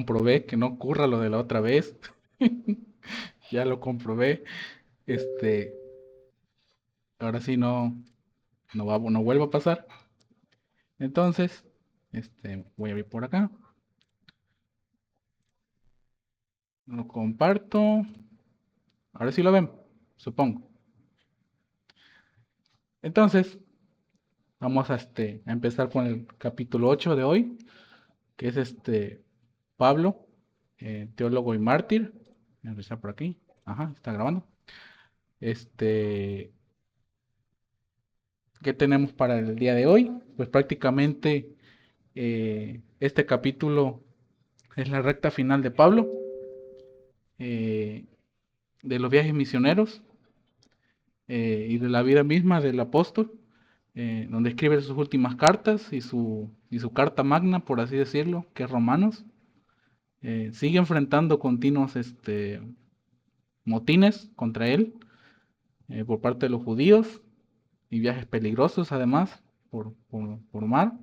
comprobé que no ocurra lo de la otra vez. Ya lo comprobé. Este, ahora sí no vuelvo a pasar. Entonces, voy a ver por acá. Lo comparto. Ahora sí lo ven, supongo. Entonces, vamos a empezar con el capítulo 8 de hoy, que es Pablo, teólogo y mártir. Voy a empezar por aquí. Ajá, está grabando. Este, ¿Qué tenemos para el día de hoy? Pues prácticamente este capítulo es la recta final de Pablo, eh, de los viajes misioneros y de la vida misma del apóstol, donde escribe sus últimas cartas y su carta magna, por así decirlo, que es Romanos. Sigue enfrentando continuos motines contra él por parte de los judíos y viajes peligrosos además por mar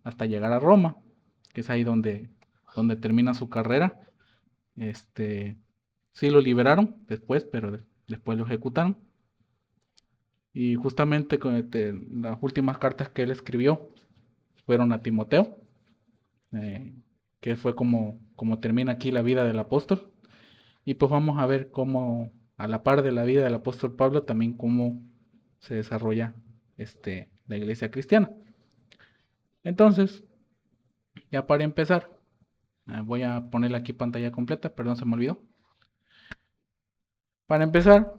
hasta llegar a Roma, que es ahí donde termina su carrera. Este, sí lo liberaron después, pero después lo ejecutaron. Y justamente las últimas cartas que él escribió fueron a Timoteo, eh, que fue como termina aquí la vida del apóstol. Y pues vamos a ver cómo, a la par de la vida del apóstol Pablo, también cómo se desarrolla la iglesia cristiana. Entonces, ya para empezar, voy a ponerle aquí pantalla completa, perdón, se me olvidó. Para empezar,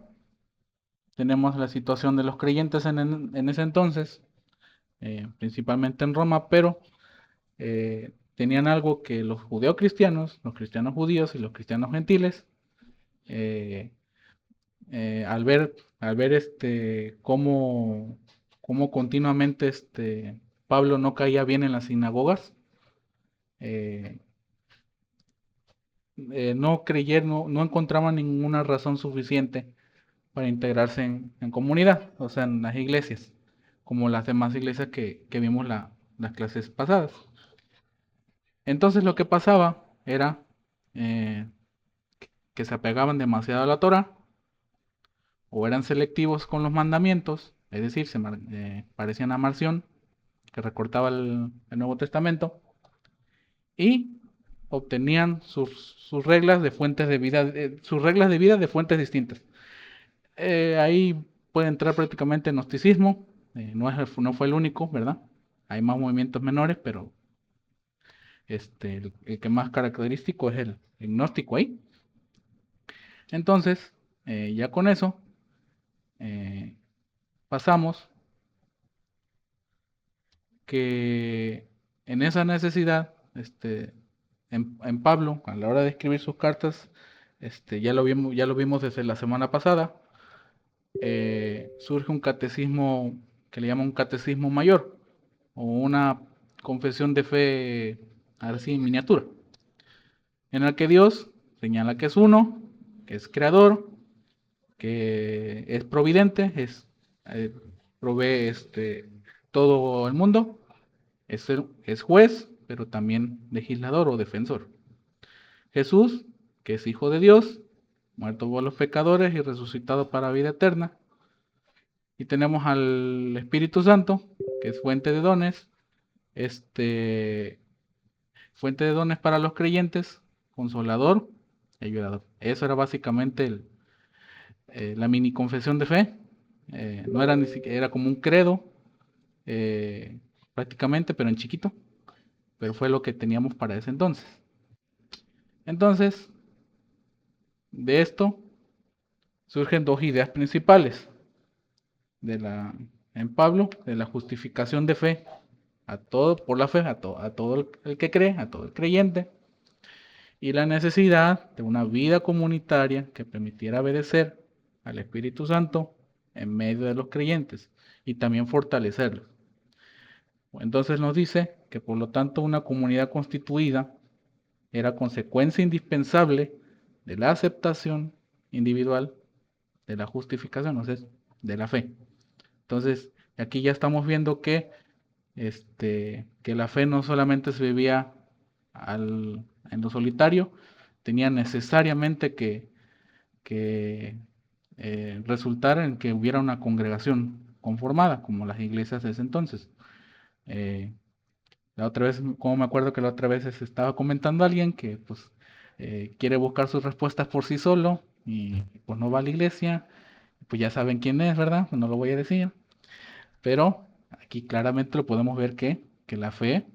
tenemos la situación de los creyentes en ese entonces, principalmente en Roma, pero tenían algo que los judeocristianos, los cristianos judíos y los cristianos gentiles, eh, al ver cómo continuamente Pablo no caía bien en las sinagogas, eh, no creyeron, no encontraban ninguna razón suficiente para integrarse en comunidad, o sea, en las iglesias, como las demás iglesias que vimos las clases pasadas. Entonces lo que pasaba era eh, que se apegaban demasiado a la Torah o eran selectivos con los mandamientos, es decir, parecían a Marción, que recortaba el Nuevo Testamento, y obtenían sus reglas de fuentes de vida, sus reglas de vida de fuentes distintas. Ahí puede entrar prácticamente el gnosticismo, no fue el único, ¿verdad? Hay más movimientos menores, pero el que más característico es el gnóstico ahí. Entonces, ya con eso, eh, pasamos que en esa necesidad, en Pablo, a la hora de escribir sus cartas, ya lo vimos desde la semana pasada, surge un catecismo que le llaman un catecismo mayor, o una confesión de fe, así en miniatura, en el que Dios señala que es uno, que es creador, que es providente, eh, provee todo el mundo, es juez, pero también legislador o defensor. Jesús, que es Hijo de Dios, muerto por los pecadores y resucitado para vida eterna. Y tenemos al Espíritu Santo, que es este, fuente de dones para los creyentes, consolador y ayudador. Eso era básicamente la mini confesión de fe. No era ni siquiera, era como un credo, eh, prácticamente, pero en chiquito. Pero fue lo que teníamos para ese entonces. Entonces, de esto surgen dos ideas principales de en Pablo, de la justificación de fe a todo por la fe, a todo el que cree, a todo el creyente, y la necesidad de una vida comunitaria que permitiera obedecer al Espíritu Santo en medio de los creyentes y también fortalecerlos. Entonces nos dice que por lo tanto una comunidad constituida era consecuencia indispensable de la aceptación individual de la justificación, o sea, de la fe. Entonces, aquí ya estamos viendo que la fe no solamente se vivía en lo solitario, tenía necesariamente que resultar en que hubiera una congregación conformada, como las iglesias de ese entonces. Eh, la otra vez, como me acuerdo que la otra vez se estaba comentando a alguien que pues quiere buscar sus respuestas por sí solo y pues no va a la iglesia, pues ya saben quién es, ¿verdad? Pues no lo voy a decir, pero aquí claramente lo podemos ver que la fe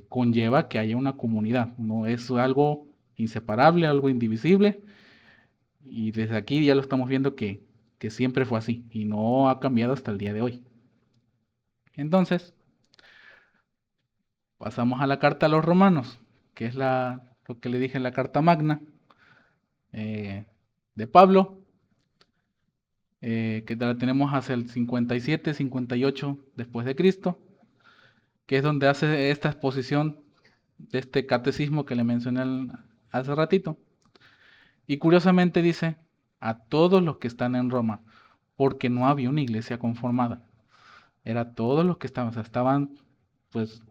conlleva que haya una comunidad, no es algo inseparable, algo indivisible, y desde aquí ya lo estamos viendo que siempre fue así y no ha cambiado hasta el día de hoy. Entonces, pasamos a la carta a los romanos, que es lo que le dije en la carta magna eh, de Pablo, que la tenemos hacia el 57, 58 después de Cristo, que es donde hace esta exposición de este catecismo que le mencioné hace ratito. Y curiosamente dice, a todos los que están en Roma, porque no había una iglesia conformada. Era todos los que estaban, o sea, estaban pues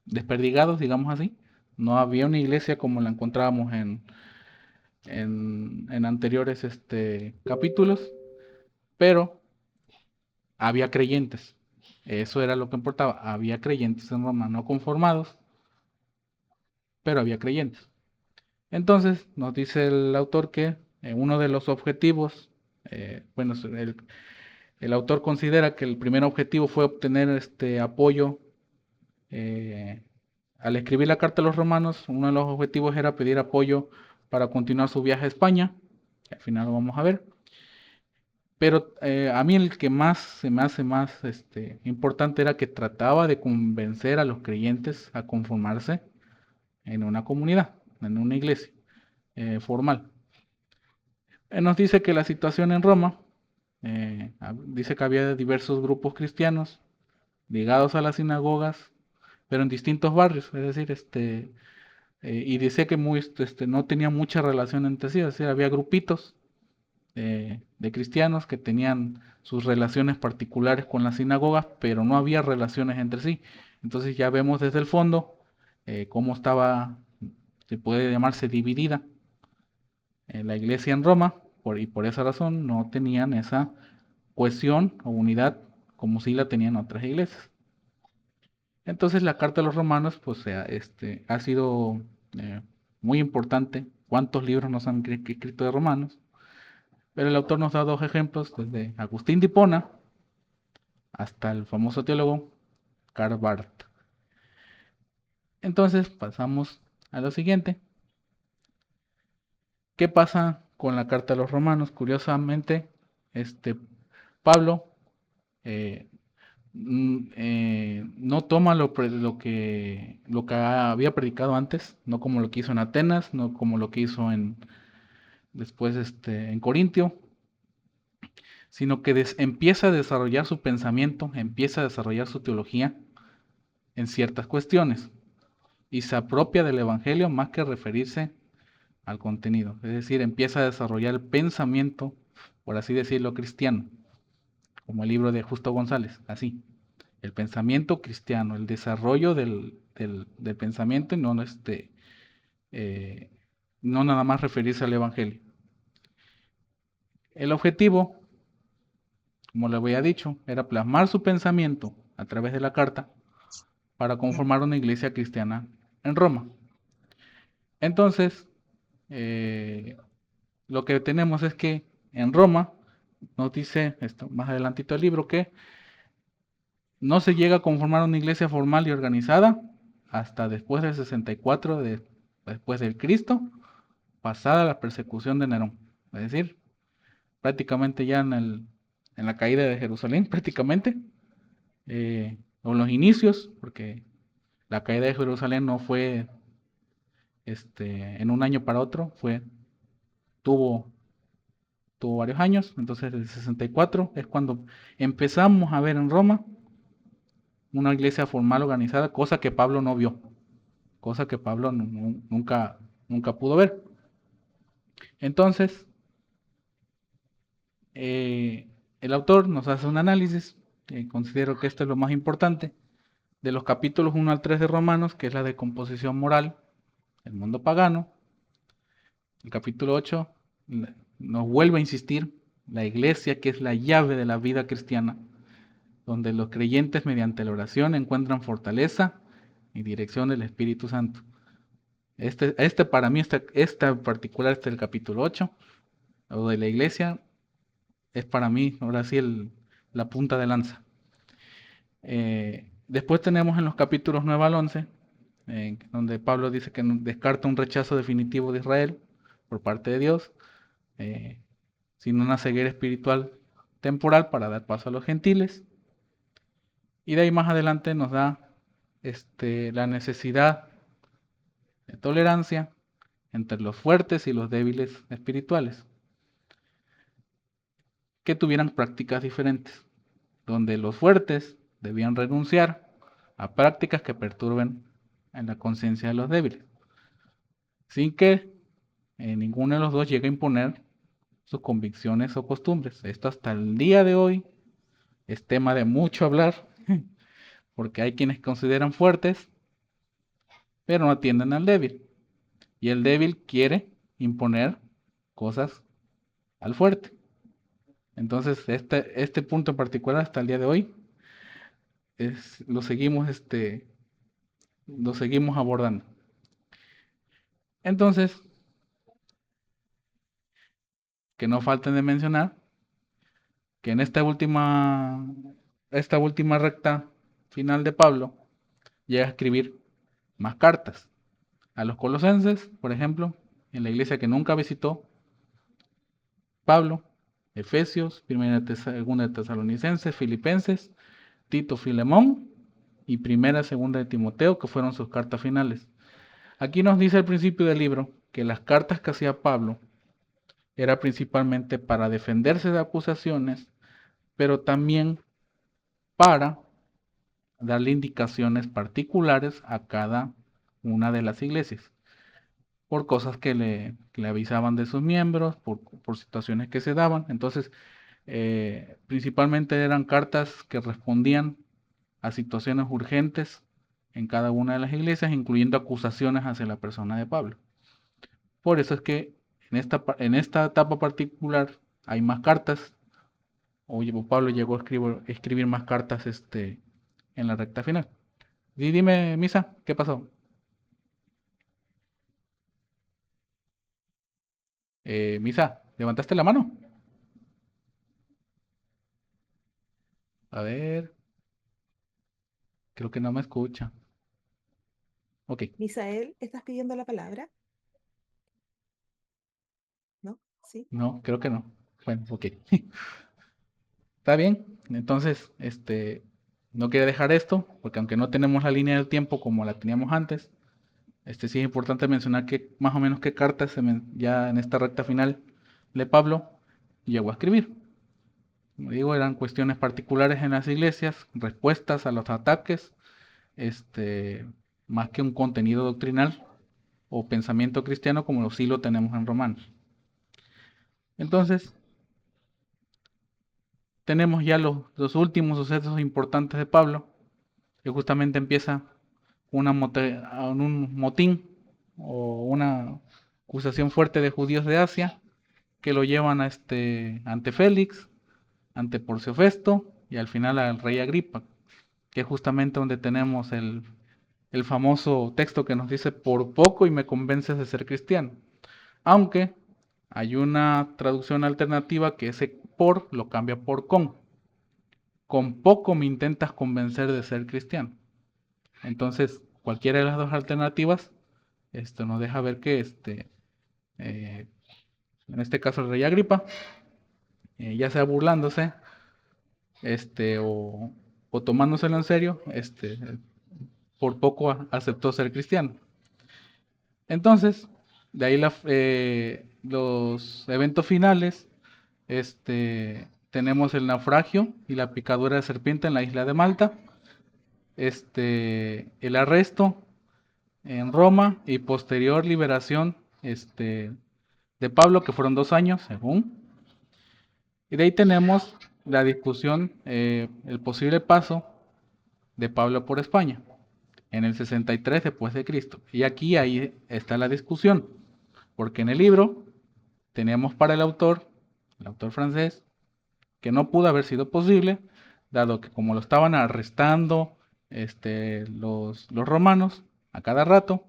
desperdigados, digamos así. No había una iglesia como la encontrábamos en anteriores capítulos, pero había creyentes. Eso era lo que importaba. Había creyentes en Roma, no conformados, pero había creyentes. Entonces, nos dice el autor que uno de los objetivos, bueno, el autor considera que el primer objetivo fue obtener este apoyo. eh, Al escribir la carta a los romanos, uno de los objetivos era pedir apoyo para continuar su viaje a España, que al final lo vamos a ver. Pero a mí el que más se me hace más importante era que trataba de convencer a los creyentes a conformarse en una comunidad, en una iglesia formal. Nos dice que la situación en Roma, dice que había diversos grupos cristianos ligados a las sinagogas, pero en distintos barrios, es decir, y dice que no tenía mucha relación entre sí, es decir, había grupitos de cristianos que tenían sus relaciones particulares con las sinagogas, pero no había relaciones entre sí. Entonces ya vemos desde el fondo cómo estaba, se puede llamarse dividida la iglesia en Roma, y por esa razón no tenían esa cohesión o unidad como sí la tenían otras iglesias. Entonces la carta a los romanos pues ha sido eh, muy importante. ¿Cuántos libros nos han escrito de romanos? Pero el autor nos da dos ejemplos, desde Agustín de Hipona hasta el famoso teólogo Karl Barth. Entonces pasamos a lo siguiente. ¿Qué pasa con la carta a los romanos? Curiosamente, Pablo eh, no toma lo que había predicado antes, no como lo que hizo en Atenas, no como lo que hizo después en Corintio, sino que empieza a desarrollar su pensamiento, empieza a desarrollar su teología en ciertas cuestiones y se apropia del Evangelio más que referirse al contenido. Es decir, empieza a desarrollar el pensamiento, por así decirlo, cristiano, como el libro de Justo González, así. El pensamiento cristiano, el desarrollo del pensamiento y eh, no nada más referirse al Evangelio. El objetivo, como le había dicho, era plasmar su pensamiento a través de la carta para conformar una iglesia cristiana en Roma. Entonces, eh, lo que tenemos es que en Roma, nos dice esto más adelantito el libro, que no se llega a conformar una iglesia formal y organizada hasta después del 64 después del Cristo, pasada la persecución de Nerón. Es decir, prácticamente ya en la caída de Jerusalén, prácticamente, o en los inicios, porque la caída de Jerusalén no fue en un año para otro, tuvo, tuvo varios años. Entonces el 64 es cuando empezamos a ver en Roma una iglesia formal organizada, cosa que Pablo no vio, cosa que Pablo nunca pudo ver. Entonces, el autor nos hace un análisis, considero que esto es lo más importante, de los capítulos 1 al 3 de Romanos, que es la decomposición moral, el mundo pagano. El capítulo 8 nos vuelve a insistir la iglesia, que es la llave de la vida cristiana, donde los creyentes mediante la oración encuentran fortaleza y dirección del Espíritu Santo. Para mí, esta en particular, el capítulo 8, o de la iglesia, es para mí, ahora sí, la punta de lanza. Después tenemos en los capítulos 9 al 11, donde Pablo dice que descarta un rechazo definitivo de Israel por parte de Dios, sino una ceguera espiritual temporal para dar paso a los gentiles. Y de ahí más adelante nos da la necesidad de tolerancia entre los fuertes y los débiles espirituales, que tuvieran prácticas diferentes, donde los fuertes debían renunciar a prácticas que perturben en la conciencia de los débiles, sin que ninguno de los dos llegue a imponer sus convicciones o costumbres. Esto hasta el día de hoy es tema de mucho hablar, porque hay quienes consideran fuertes, pero no atienden al débil. Y el débil quiere imponer cosas al fuerte. Entonces, este punto en particular hasta el día de hoy lo seguimos abordando. Entonces, que no falten de mencionar que en esta última recta final de Pablo llega a escribir más cartas a los colosenses, por ejemplo, en la iglesia que nunca visitó Pablo, Efesios, Primera, Segunda de Tesalonicenses, Filipenses, Tito, Filemón y Primera, Segunda de Timoteo, que fueron sus cartas finales. Aquí nos dice al principio del libro que las cartas que hacía Pablo era principalmente para defenderse de acusaciones, pero también para darle indicaciones particulares a cada una de las iglesias, por cosas que le avisaban de sus miembros, por situaciones que se daban. Entonces, principalmente eran cartas que respondían a situaciones urgentes en cada una de las iglesias, incluyendo acusaciones hacia la persona de Pablo. Por eso es que en esta etapa particular hay más cartas, o Pablo llegó a escribir más cartas en la recta final. Y dime, Misa, ¿qué pasó? Misa, ¿levantaste la mano? A ver, creo que no me escucha. Ok, Misael, ¿estás pidiendo la palabra? ¿No? ¿Sí? no, creo que no. Bueno, ok. Está bien. Entonces, no quería dejar esto, porque aunque no tenemos la línea del tiempo como la teníamos antes, sí es importante mencionar que más o menos qué cartas ya en esta recta final de Pablo llegó a escribir. Como digo, eran cuestiones particulares en las iglesias, respuestas a los ataques, más que un contenido doctrinal o pensamiento cristiano como sí lo tenemos en Romanos. Entonces, tenemos ya los últimos sucesos importantes de Pablo, que justamente empieza un motín o una acusación fuerte de judíos de Asia que lo llevan ante Félix, ante Porcio Festo y al final al rey Agripa, que es justamente donde tenemos el famoso texto que nos dice: por poco y me convences de ser cristiano. Aunque hay una traducción alternativa que ese por lo cambia por con. Con poco me intentas convencer de ser cristiano. Entonces, cualquiera de las dos alternativas nos deja ver que eh, en este caso el rey Agripa, ya sea burlándose o, o tomándoselo en serio, por poco aceptó ser cristiano. Entonces, de ahí los eventos finales, tenemos el naufragio y la picadura de serpiente en la isla de Malta, el arresto en Roma y posterior liberación de Pablo, que fueron 2 años, según. Y de ahí tenemos la discusión, el posible paso de Pablo por España, en el 63 después de Cristo. Y aquí ahí está la discusión, porque en el libro teníamos para el autor francés, que no pudo haber sido posible, dado que como lo estaban arrestando los romanos a cada rato,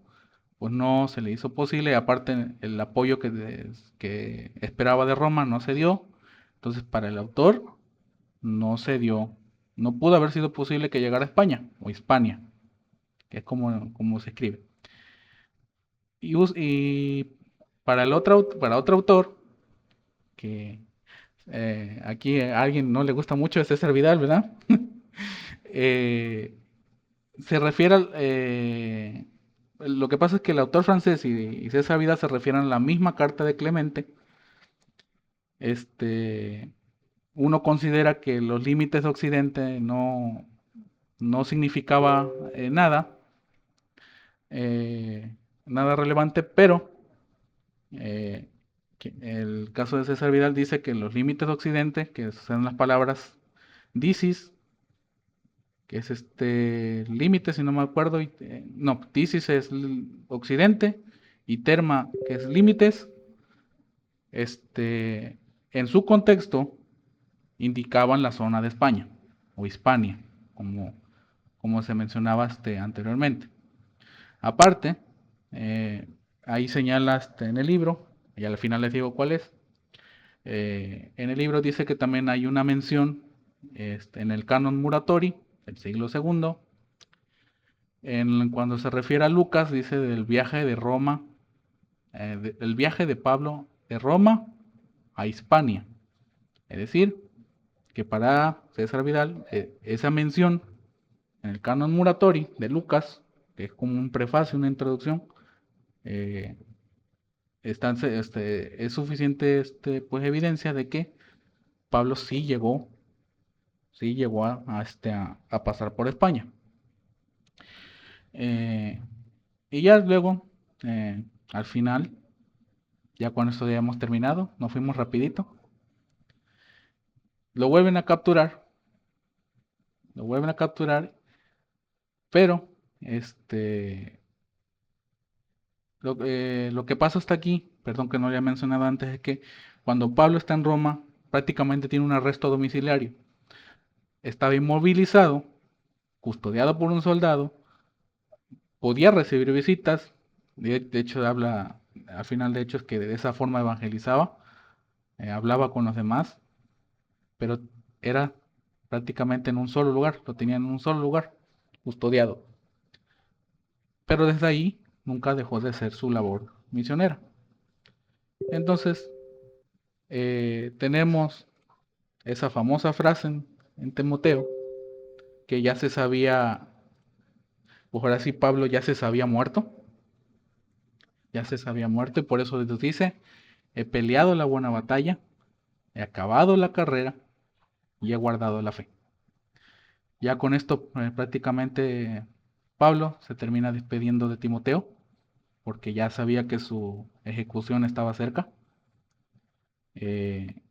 pues no se le hizo posible, aparte el apoyo que esperaba de Roma no se dio, entonces para el autor no se dio, no pudo haber sido posible que llegara a España o Hispania, que es como se escribe. Y para otro autor, que aquí a alguien no le gusta mucho, es César Vidal, ¿verdad? Eh, se refiere lo que pasa es que el autor francés y César Vidal se refieren a la misma carta de Clemente. Este, uno considera que los límites de Occidente no significaba nada, eh, nada relevante, pero eh, el caso de César Vidal dice que los límites de Occidente, que son las palabras dicis, que es límite, si no me acuerdo, no, dicis es Occidente, y terma, que es límites, en su contexto indicaban la zona de España o Hispania, como se mencionaba anteriormente. Aparte, eh, ahí señala en el libro, y al final les digo cuál es. En el libro dice que también hay una mención en el canon Muratori del siglo segundo, cuando se refiere a Lucas, dice del viaje de Roma, el viaje de Pablo de Roma a Hispania. Es decir, que para César Vidal, esa mención en el canon Muratori de Lucas, que es como un prefacio, una introducción, eh, es suficiente pues, evidencia de que Pablo sí llegó a pasar por España. Y ya luego, al final, ya con esto ya hemos terminado, nos fuimos rapidito, lo vuelven a capturar, lo vuelven a capturar, pero lo que pasa hasta aquí, perdón que no lo había mencionado antes, es que cuando Pablo está en Roma, prácticamente tiene un arresto domiciliario. Estaba inmovilizado, custodiado por un soldado, podía recibir visitas, de hecho habla, al final de hecho es que de esa forma evangelizaba, hablaba con los demás, pero era prácticamente en un solo lugar, lo tenían en un solo lugar, custodiado. Pero desde ahí nunca dejó de ser su labor misionera. Entonces, tenemos esa famosa frase en Timoteo, que ya se sabía, pues ahora sí Pablo ya se sabía muerto, y por eso Dios dice, he peleado la buena batalla, he acabado la carrera y he guardado la fe. Ya con esto prácticamente Pablo se termina despidiendo de Timoteo, porque ya sabía que su ejecución estaba cerca. Eh,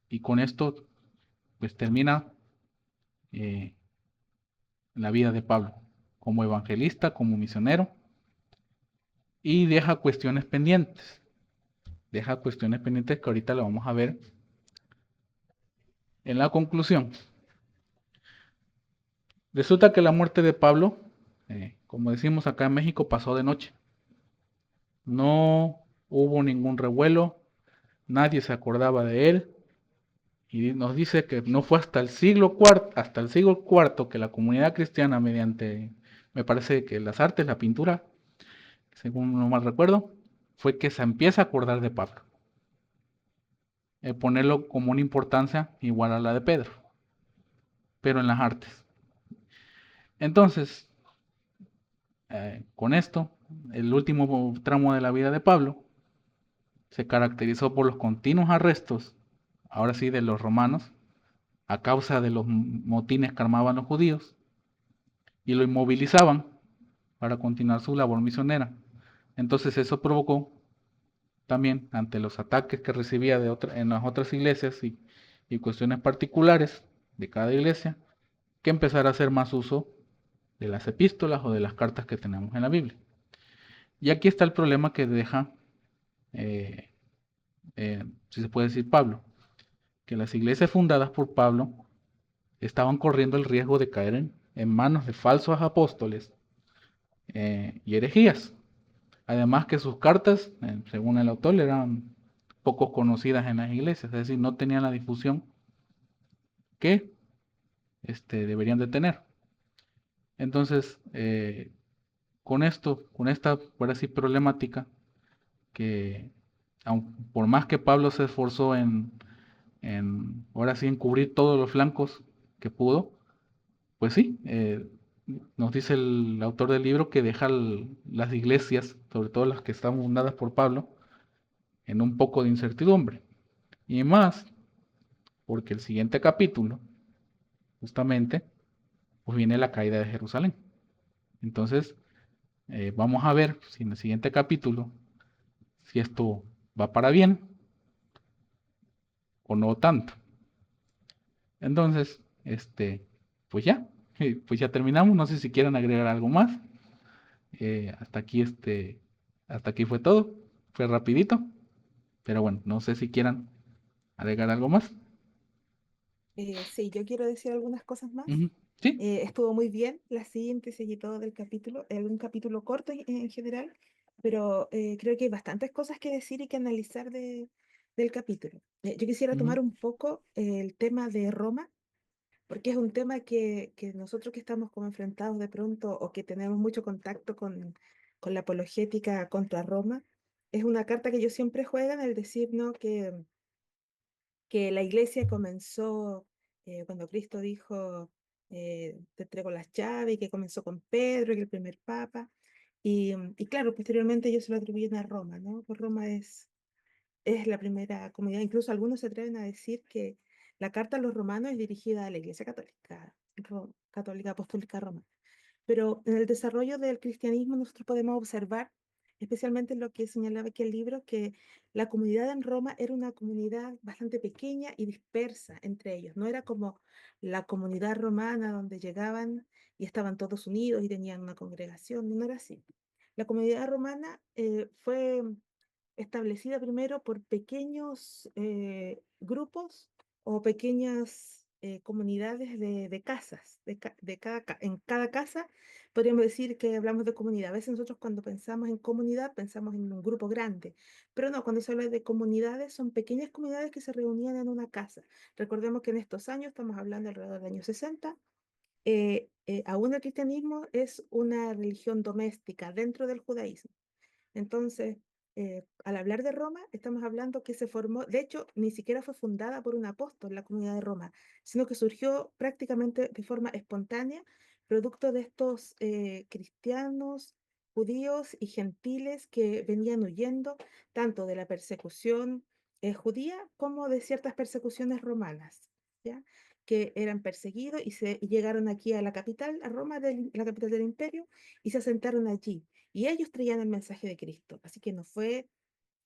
y con esto pues termina eh, la vida de Pablo como evangelista, como misionero, y deja cuestiones pendientes. Deja cuestiones pendientes que ahorita lo vamos a ver en la conclusión. Resulta que la muerte de Pablo, como decimos acá en México, pasó de noche. No hubo ningún revuelo, nadie se acordaba de él, y nos dice que no fue hasta el siglo cuarto que la comunidad cristiana, mediante, me parece que las artes, la pintura, según no mal recuerdo, fue que se empieza a acordar de Pablo, ponerlo como una importancia igual a la de Pedro, pero en las artes. Entonces, con esto, el último tramo de la vida de Pablo se caracterizó por los continuos arrestos, ahora sí, de los romanos, a causa de los motines que armaban los judíos, y lo inmovilizaban para continuar su labor misionera. Entonces eso provocó también, ante los ataques que recibía en las otras iglesias y cuestiones particulares de cada iglesia, que empezara a hacer más uso de las epístolas o de las cartas que tenemos en la Biblia. Y aquí está el problema que deja, eh, si se puede decir, Pablo, que las iglesias fundadas por Pablo estaban corriendo el riesgo de caer en manos de falsos apóstoles y herejías. Además que sus cartas, según el autor, eran poco conocidas en las iglesias, es decir, no tenían la difusión que deberían de tener. Entonces, con esto, con esta, por así, problemática, que por más que Pablo se esforzó ahora sí, en cubrir todos los flancos que pudo, pues sí, nos dice el autor del libro que deja las iglesias, sobre todo las que están fundadas por Pablo, en un poco de incertidumbre. Y más, porque el siguiente capítulo, justamente, pues viene la caída de Jerusalén. Entonces, vamos a ver si en el siguiente capítulo, si esto va para bien o no tanto. Entonces, pues ya, pues ya terminamos. No sé si quieren agregar algo más. Hasta aquí, hasta aquí fue todo. Fue rapidito, pero bueno, no sé si quieran agregar algo más. Sí, yo quiero decir algunas cosas más. Ujú. Sí. Estuvo muy bien la síntesis y todo del capítulo, un capítulo corto en general, pero creo que hay bastantes cosas que decir y que analizar del capítulo. Yo quisiera Ujú. tomar un poco el tema de Roma, porque es un tema que nosotros que estamos como enfrentados de pronto o que tenemos mucho contacto con la apologética contra Roma, es una carta que yo siempre juego en el decir, ¿no? Que la iglesia comenzó cuando Cristo dijo, te entrego las llaves, y que comenzó con Pedro, que el primer papa. Y claro, posteriormente ellos se lo atribuyen a Roma, ¿no? Pues Roma es la primera comunidad. Incluso algunos se atreven a decir que la carta a los romanos es dirigida a la Iglesia Católica, Católica Apostólica Romana. Pero en el desarrollo del cristianismo nosotros podemos observar, especialmente en lo que señalaba aquí el libro, que la comunidad en Roma era una comunidad bastante pequeña y dispersa entre ellos. No era como la comunidad romana donde llegaban y estaban todos unidos y tenían una congregación. No era así. La comunidad romana fue establecida primero por pequeños grupos o pequeñas comunidades de casas. En cada casa podríamos decir que hablamos de comunidad. A veces nosotros cuando pensamos en comunidad pensamos en un grupo grande, pero no, cuando se habla de comunidades son pequeñas comunidades que se reunían en una casa. Recordemos que en estos años, estamos hablando alrededor del año 60, aún el cristianismo es una religión doméstica dentro del judaísmo. Entonces, al hablar de Roma, estamos hablando que se formó, de hecho, ni siquiera fue fundada por un apóstol la comunidad de Roma, sino que surgió prácticamente de forma espontánea, producto de estos cristianos, judíos y gentiles que venían huyendo tanto de la persecución judía como de ciertas persecuciones romanas, ¿ya? Que eran perseguidos y llegaron aquí a la capital, a Roma, la capital del imperio, y se asentaron allí. Y ellos traían el mensaje de Cristo. Así que no fue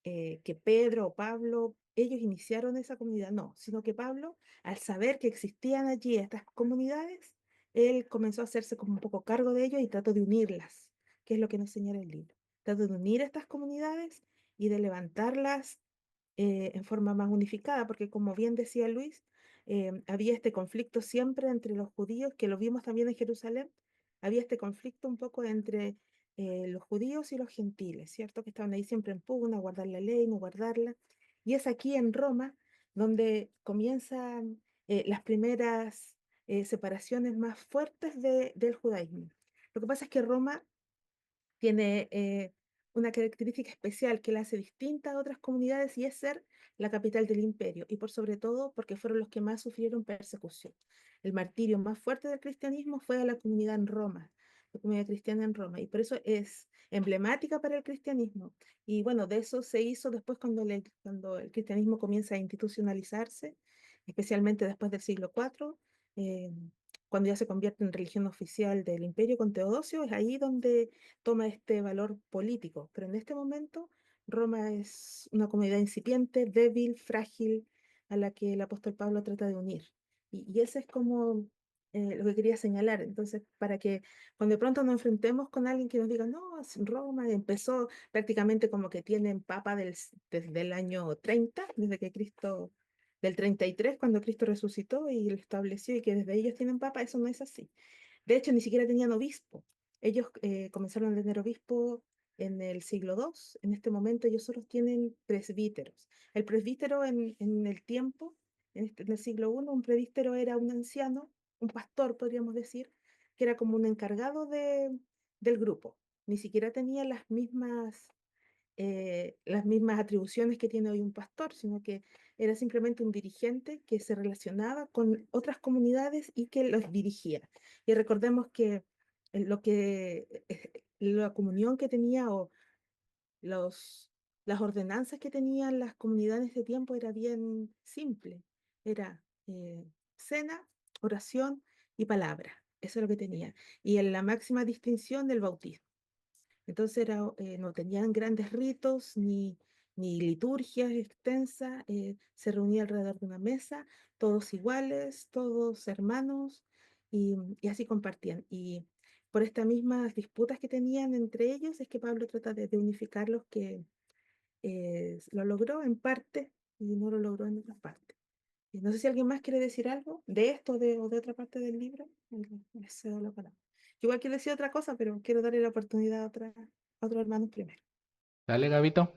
que Pedro o Pablo, ellos iniciaron esa comunidad, no, sino que Pablo, al saber que existían allí estas comunidades, él comenzó a hacerse como un poco cargo de ellos y trató de unirlas, que es lo que nos señala el libro. Trató de unir estas comunidades y de levantarlas en forma más unificada, porque como bien decía Luis, había este conflicto siempre entre los judíos, que lo vimos también en Jerusalén, había este conflicto un poco entre los judíos y los gentiles, ¿cierto? Que estaban ahí siempre en pugna, guardar la ley, no guardarla. Y es aquí en Roma donde comienzan las primeras separaciones más fuertes del judaísmo. Lo que pasa es que Roma tiene una característica especial que la hace distinta a otras comunidades y es ser la capital del imperio y por sobre todo porque fueron los que más sufrieron persecución. El martirio más fuerte del cristianismo fue a la comunidad en Roma, la comunidad cristiana en Roma y por eso es emblemática para el cristianismo. Y bueno, de eso se hizo después cuando el cristianismo comienza a institucionalizarse, especialmente después del siglo IV. eh, Cuando ya se convierte en religión oficial del imperio con Teodosio, es ahí donde toma este valor político, pero en este momento Roma es una comunidad incipiente, débil, frágil, a la que el apóstol Pablo trata de unir. Y ese es como lo que quería señalar. Entonces, para que cuando de pronto nos enfrentemos con alguien que nos diga, no, Roma empezó prácticamente como que tienen papa desde el año 30, desde que Cristo, del 33, cuando Cristo resucitó y lo estableció, y que desde ellos tienen papa, eso no es así. De hecho, ni siquiera tenían obispo. Ellos comenzaron a tener obispo en el siglo II. En este momento ellos solo tienen presbíteros. El presbítero en el tiempo, en el siglo I, un presbítero era un anciano, un pastor, podríamos decir, que era como un encargado del grupo. Ni siquiera tenía las mismas atribuciones que tiene hoy un pastor, sino que era simplemente un dirigente que se relacionaba con otras comunidades y que los dirigía. Y recordemos que la comunión que tenía o los, las ordenanzas que tenían las comunidades de tiempo era bien simple. Era cena, oración y palabra. Eso es lo que tenía. Y en la máxima distinción del bautismo. Entonces no tenían grandes ritos ni liturgias extensas, se reunía alrededor de una mesa, todos iguales, todos hermanos, y así compartían. Y por estas mismas disputas que tenían entre ellos es que Pablo trata de unificarlos, que lo logró en parte y no lo logró en otras partes. Y no sé si alguien más quiere decir algo de esto o de otra parte del libro. Les cedo la palabra. Yo igual quiero decir otra cosa, pero quiero darle la oportunidad a otros hermanos primero. Dale, Gabito.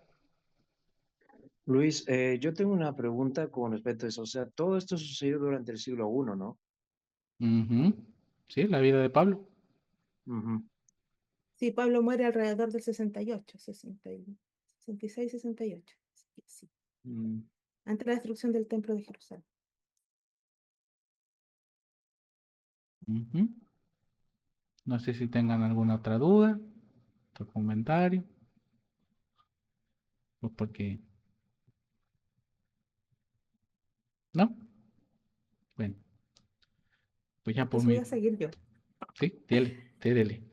Luis, yo tengo una pregunta con respecto a eso. O sea, todo esto sucedió durante el siglo I, ¿no? Ujú. Sí, la vida de Pablo. Ujú. Sí, Pablo muere alrededor del 68, 66, 68. Sí, sí, Mm, antes de la destrucción del templo de Jerusalén. Ujú. No sé si tengan alguna otra duda, otro comentario, pues porque, ¿no? Bueno, pues ya por Entonces voy mí, a seguir yo. sí, dele, sí, dele.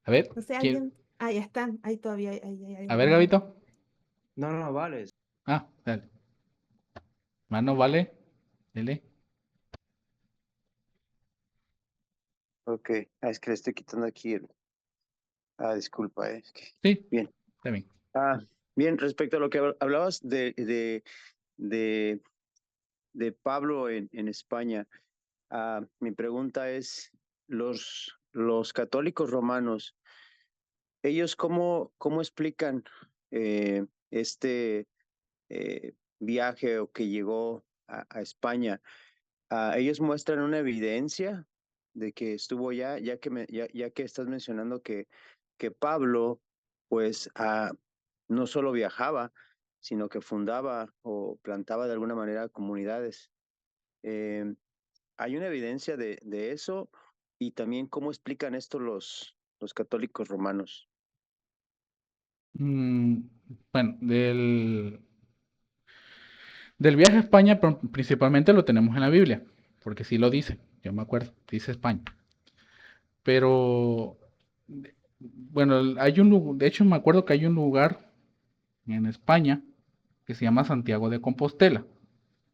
A ver, No sé, ¿quién? alguien. Ah, ya están. Ahí todavía hay A ver, alguien más. Gabito. no, no, vale. Ah, dale. Mano, vale, dele. Ok, es que le estoy quitando aquí el... Ah, disculpa, es que... Sí, Bien. está bien. Ah, bien, respecto a lo que hablabas de, de Pablo en España, mi pregunta es, los católicos romanos, ¿ellos cómo explican este viaje o que llegó a España? Ellos muestran una evidencia de que estuvo ya que estás mencionando que Pablo, pues, no solo viajaba, sino que fundaba o plantaba de alguna manera comunidades. Eh, ¿Hay una evidencia de eso? Y también, ¿cómo explican esto los católicos romanos? Mm, bueno, del viaje a España principalmente lo tenemos en la Biblia, porque sí lo dice, yo me acuerdo, dice España. Pero, bueno, de hecho me acuerdo que hay un lugar en España que se llama Santiago de Compostela,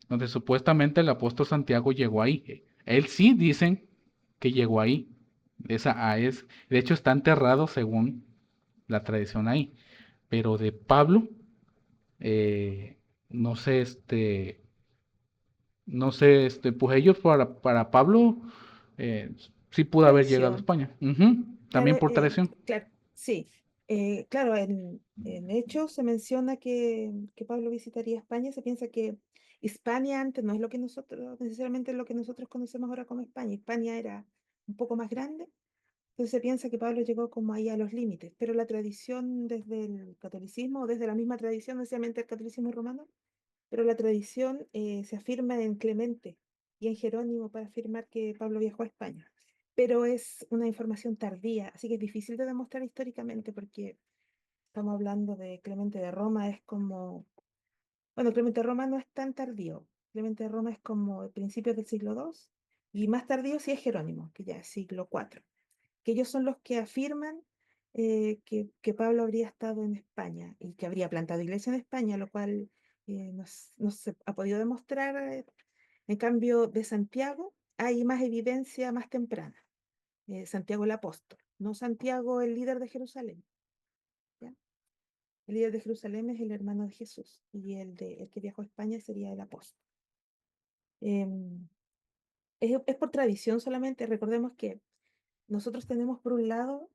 donde supuestamente el apóstol Santiago llegó ahí. Él sí dicen que llegó ahí. De hecho está enterrado según la tradición ahí. Pero de Pablo, eh, no sé, no sé, pues ellos para Pablo eh, sí pudo haber llegado a Tradición. España. Ujú. Claro, También por tradición. claro, sí. Claro, en Hechos se menciona que Pablo visitaría España. Se piensa que Hispania antes no es lo que nosotros, necesariamente lo que nosotros conocemos ahora como España. Hispania era un poco más grande. Entonces se piensa que Pablo llegó como ahí a los límites. Pero la tradición desde el catolicismo, o desde la misma tradición, no necesariamente el catolicismo romano, pero la tradición se afirma en Clemente y en Jerónimo para afirmar que Pablo viajó a España. Pero es una información tardía, así que es difícil de demostrar históricamente porque estamos hablando de Clemente de Roma, es como, bueno, Clemente de Roma no es tan tardío, Clemente de Roma es como principios del siglo II y más tardío sí es Jerónimo, que ya es siglo IV, que ellos son los que afirman que Pablo habría estado en España y que habría plantado iglesia en España, lo cual no se ha podido demostrar. En cambio, de Santiago, hay más evidencia más temprana. Santiago el apóstol, no Santiago el líder de Jerusalén. ¿Ya? El líder de Jerusalén es el hermano de Jesús y el que viajó a España sería el apóstol. Em, es por tradición solamente. Recordemos que nosotros tenemos por un lado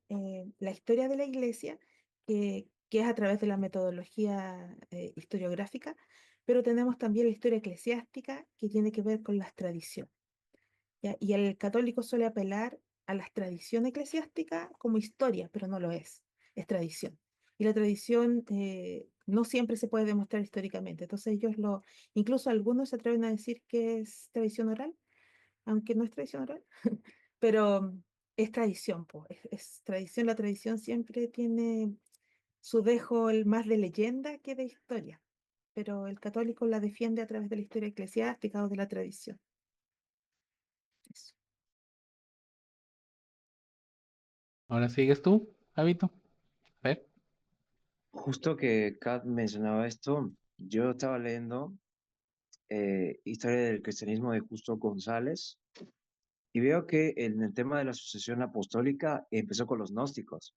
la historia de la iglesia, que es a través de la metodología historiográfica, pero tenemos también la historia eclesiástica que tiene que ver con las tradiciones. ¿Ya? Y el católico suele apelar a las tradiciones eclesiásticas como historia, pero no lo es tradición. Y la tradición no siempre se puede demostrar históricamente. Entonces incluso algunos se atreven a decir que es tradición oral, aunque no es tradición oral, pero es tradición, po, es tradición. La tradición siempre tiene su dejo más de leyenda que de historia, pero el católico la defiende a través de la historia eclesiástica o de la tradición. Eso. Ahora sigues tú, Javito. A ver. Justo que Kat mencionaba esto, yo estaba leyendo Historia del Cristianismo de Justo González y veo que en el tema de la sucesión apostólica empezó con los gnósticos.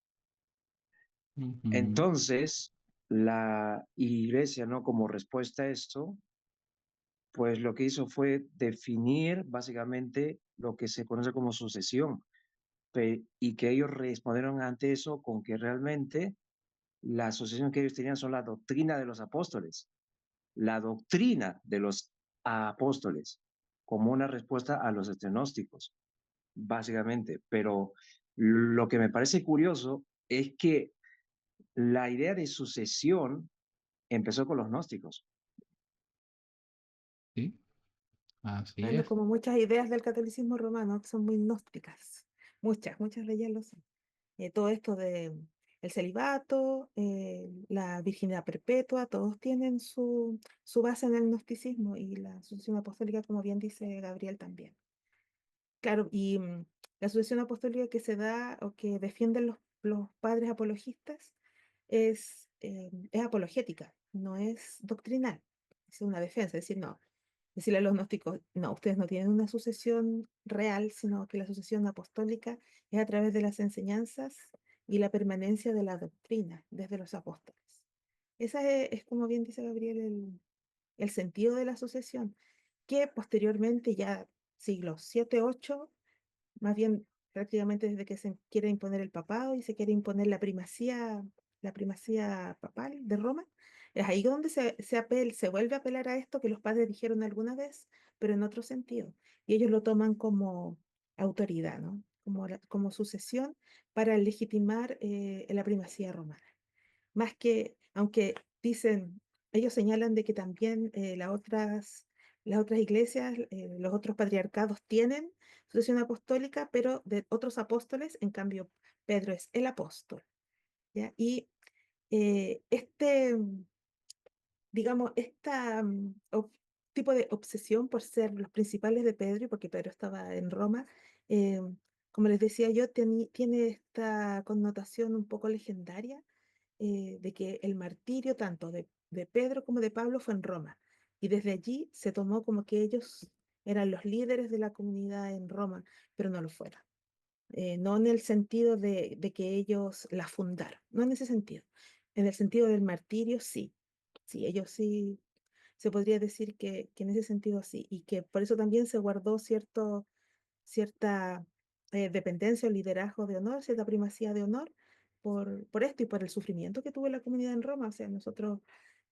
Ujú. Entonces, la iglesia, ¿no? Como respuesta a esto, pues lo que hizo fue definir básicamente lo que se conoce como sucesión, y que ellos respondieron ante eso con que realmente la sucesión que ellos tenían son la doctrina de los apóstoles, la doctrina de los apóstoles, como una respuesta a los gnósticos, básicamente. Pero lo que me parece curioso es que la idea de sucesión empezó con los gnósticos. Sí, así Bueno, es. como muchas ideas del catolicismo romano que son muy gnósticas, muchas de ellas lo son. Todo esto de el celibato, la virginidad perpetua, todos tienen su base en el gnosticismo y la sucesión apostólica, como bien dice Gabriel también. Claro, y la sucesión apostólica que se da o que defienden los padres apologistas es apologética, no es doctrinal, es una defensa, es decir, no, decirle a los gnósticos, no, ustedes no tienen una sucesión real, sino que la sucesión apostólica es a través de las enseñanzas y la permanencia de la doctrina desde los apóstoles. Esa es como bien dice Gabriel, el sentido de la sucesión, que posteriormente, ya siglos 7 8 más bien prácticamente desde que se quiere imponer el papado y se quiere imponer la primacía papal de Roma, es ahí donde se vuelve a apelar a esto que los padres dijeron alguna vez, pero en otro sentido. Y ellos lo toman como autoridad, ¿no? Como sucesión para legitimar la primacía romana. Más que, aunque dicen, ellos señalan de que también las otras iglesias, los otros patriarcados tienen sucesión apostólica, pero de otros apóstoles, en cambio, Pedro es el apóstol. ¿Ya? Y digamos, tipo de obsesión por ser los principales de Pedro, y porque Pedro estaba en Roma, eh, como les decía yo, tiene esta connotación un poco legendaria de que el martirio tanto de Pedro como de Pablo fue en Roma. Y desde allí se tomó como que ellos eran los líderes de la comunidad en Roma, pero no lo fueron. No en el sentido de que ellos la fundaron, no en ese sentido. En el sentido del martirio, sí. Sí, ellos sí, se podría decir que en ese sentido sí. Y que por eso también se guardó cierta dependencia o liderazgo de honor, cierta primacía de honor por esto y por el sufrimiento que tuvo la comunidad en Roma. O sea, nosotros,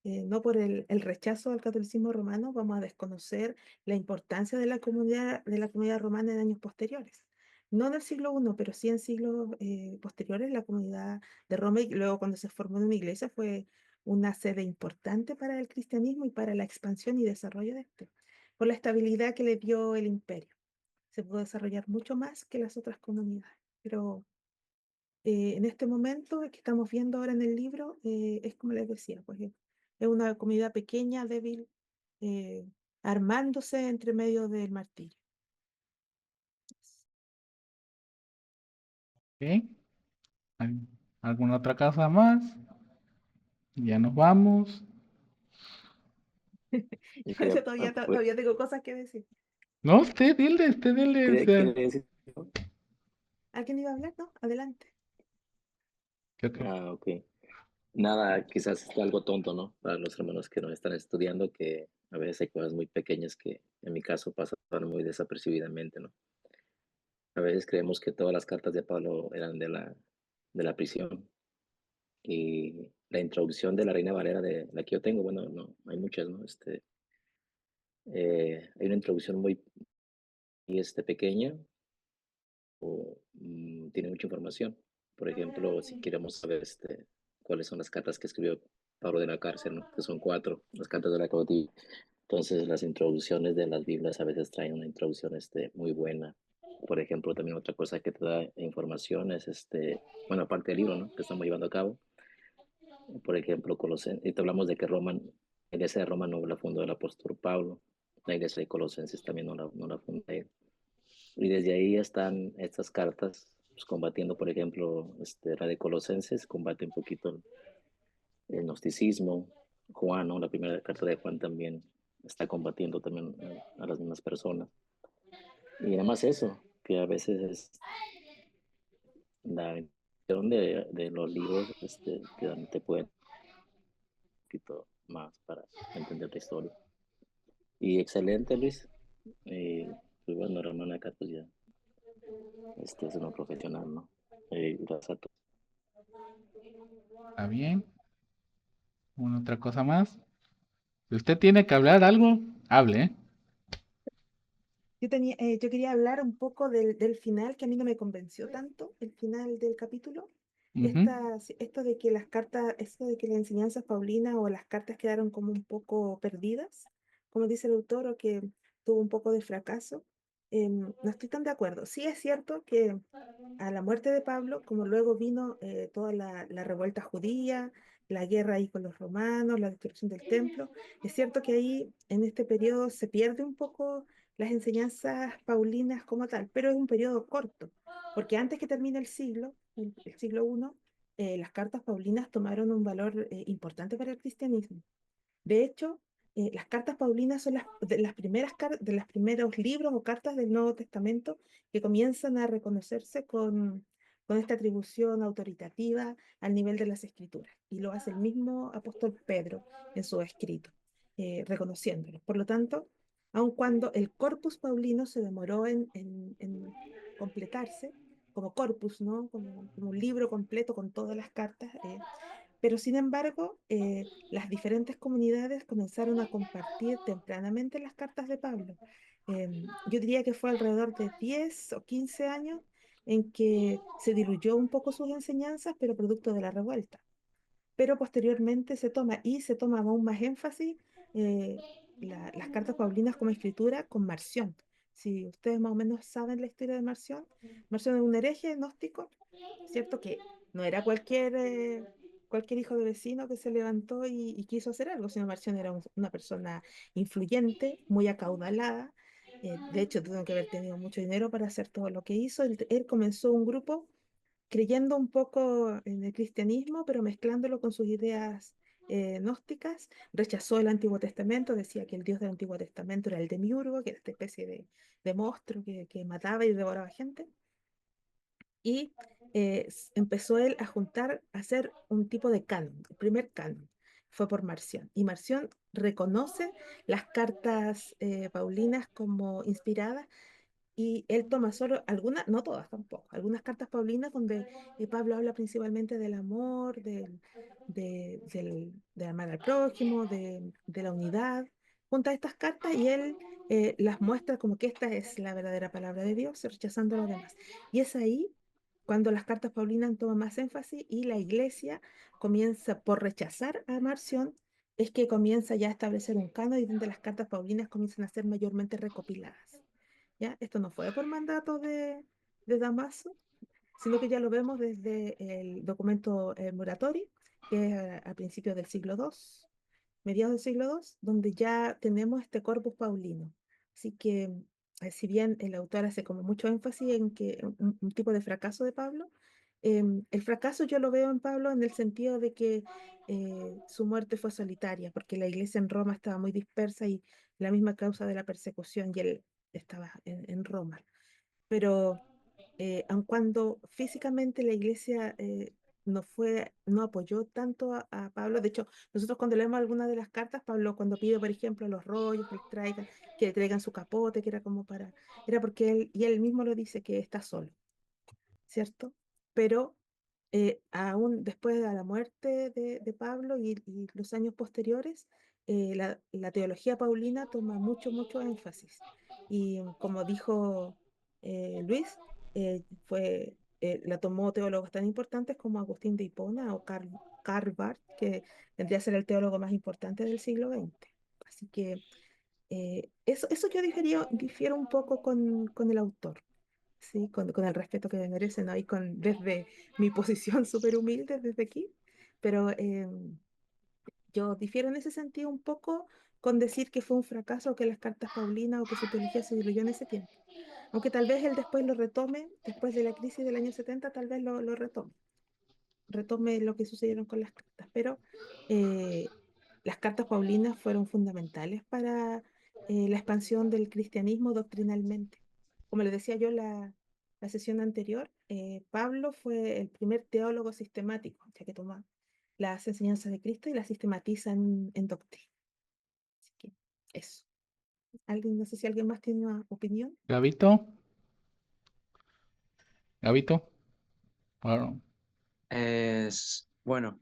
no por el rechazo al catolicismo romano, vamos a desconocer la importancia de la comunidad romana en años posteriores. No en el siglo I, pero sí en siglos posteriores, la comunidad de Roma, y luego cuando se formó en una iglesia, fue una sede importante para el cristianismo y para la expansión y desarrollo de este, por la estabilidad que le dio el imperio. Se pudo desarrollar mucho más que las otras comunidades. Pero en este momento que estamos viendo ahora en el libro, es como les decía, pues es una comunidad pequeña, débil, eh, armándose entre medio del martirio. Ok. ¿Al- ¿Alguna otra cosa más? Ya nos vamos. Y Yo que todavía tengo cosas que decir. No, usted dile, o sea, ¿Quería decir? ¿Alguien iba a hablar? No, adelante. creo que Ah, ok. Nada, quizás es algo tonto, ¿no? Para los hermanos que no están estudiando, que a veces hay cosas muy pequeñas que en mi caso pasaron muy desapercibidamente, ¿no? A veces creemos que todas las cartas de Pablo eran de la prisión. Y la introducción de la Reina Valera de la que yo tengo, bueno, no, hay muchas, ¿no? Hay una introducción muy pequeña, tiene mucha información. Por ejemplo, si queremos saber cuáles son las cartas que escribió Pablo de la cárcel, ¿no? Que son 4, las cartas de la cautividad. Entonces, las introducciones de las Biblias a veces traen una introducción muy buena. Por ejemplo, también otra cosa que te da información es, bueno, aparte del libro, ¿no? Que estamos llevando a cabo. Por ejemplo, y te hablamos de que Roma, la iglesia de Roma no la fundó el apóstol Pablo. La iglesia de Colosenses también no la fundó él. Y desde ahí están estas cartas, pues, combatiendo, por ejemplo, la de Colosenses, combate un poquito el gnosticismo. Juan, ¿no? La primera carta de Juan también está combatiendo también a las mismas personas. Y nada más eso, que a veces es la intención de los libros te pueden un poquito más para entender la historia. Y excelente, Luis. Pues bueno, hermana acá pues ya es una profesional, ¿no? Gracias a todos. está bien. Una otra cosa más. Si usted tiene que hablar algo, hable, ¿eh? Yo quería hablar un poco del final, que a mí no me convenció tanto, el final del capítulo. Ujú. Esto de que las cartas, esto de que las enseñanzas paulinas o las cartas quedaron como un poco perdidas, como dice el autor, o que tuvo un poco de fracaso. No estoy tan de acuerdo. Sí es cierto que a la muerte de Pablo, como luego vino toda la revuelta judía, la guerra ahí con los romanos, la destrucción del templo, es cierto que ahí en este periodo se pierde un poco las enseñanzas paulinas como tal, pero es un periodo corto, porque antes que termine el siglo I, las cartas paulinas tomaron un valor importante para el cristianismo. De hecho, las cartas paulinas son de los primeros libros o cartas del Nuevo Testamento que comienzan a reconocerse con esta atribución autoritativa al nivel de las escrituras. Y lo hace el mismo apóstol Pedro en su escrito, reconociéndolo. Por lo tanto, aun cuando el corpus paulino se demoró en completarse, como corpus, ¿no? Como un libro completo con todas las cartas, pero sin embargo, las diferentes comunidades comenzaron a compartir tempranamente las cartas de Pablo. Yo diría que fue alrededor de 10 o 15 años en que se diluyó un poco sus enseñanzas, pero producto de la revuelta. Pero posteriormente se toma aún más énfasis eh, las cartas paulinas como escritura con Marción. Si ustedes más o menos saben la historia de Marción, Marción es un hereje gnóstico, ¿cierto? Que no era cualquier hijo de vecino que se levantó y quiso hacer algo, sino Marción era una persona influyente, muy acaudalada. De hecho, tuvo que haber tenido mucho dinero para hacer todo lo que hizo. Él comenzó un grupo creyendo un poco en el cristianismo, pero mezclándolo con sus ideas gnósticas. Rechazó el Antiguo Testamento, decía que el Dios del Antiguo Testamento era el demiurgo, que era esta especie de monstruo que mataba y devoraba gente. Y empezó él a juntar, a hacer un tipo de canon. El primer canon fue por Marción. Y Marción reconoce las cartas paulinas como inspiradas y él toma solo algunas, no todas tampoco, algunas cartas paulinas donde Pablo habla principalmente del amor, de amar al prójimo, de la unidad. Junta estas cartas y él las muestra como que esta es la verdadera palabra de Dios, rechazando lo demás. Y es ahí cuando las cartas paulinas toman más énfasis y la iglesia comienza por rechazar a Marción, es que comienza ya a establecer un canon y donde las cartas paulinas comienzan a ser mayormente recopiladas. ¿Ya? Esto no fue por mandato de Damaso, sino que ya lo vemos desde el documento Muratori, que es a principios del siglo II, mediados del siglo II, donde ya tenemos este corpus paulino. Así que, si bien el autor hace como mucho énfasis en que un tipo de fracaso de Pablo, el fracaso yo lo veo en Pablo en el sentido de que su muerte fue solitaria, porque la iglesia en Roma estaba muy dispersa y la misma causa de la persecución y estaba en Roma. Pero aun cuando físicamente la iglesia no apoyó tanto a Pablo, de hecho, nosotros cuando leemos algunas de las cartas, Pablo cuando pide, por ejemplo, a los rollos que le traigan su capote, que era como era porque y él mismo lo dice, que está solo, ¿cierto? Pero aún después de la muerte de Pablo y los años posteriores, la teología paulina toma mucho énfasis. Y como dijo Luis, la tomó teólogos tan importantes como Agustín de Hipona o Karl Barth, que vendría a ser el teólogo más importante del siglo XX. Así que eso yo difiero un poco con el autor. Sí, con el respeto que me merece, ¿no? Y desde mi posición súper humilde desde aquí, pero yo difiero en ese sentido un poco con decir que fue un fracaso, que las cartas Paulinas o que su teología se diluyó en ese tiempo. Aunque tal vez él después lo retome, después de la crisis del año 70 tal vez lo retome lo que sucedieron con las cartas, pero eh, las cartas Paulinas fueron fundamentales para la expansión del cristianismo doctrinalmente. Como le decía yo la sesión anterior, Pablo fue el primer teólogo sistemático, ya que toma las enseñanzas de Cristo y las sistematiza en doctrina. Así que eso. No sé si alguien más tiene una opinión. Gabito, Gabito. Bueno, Bueno,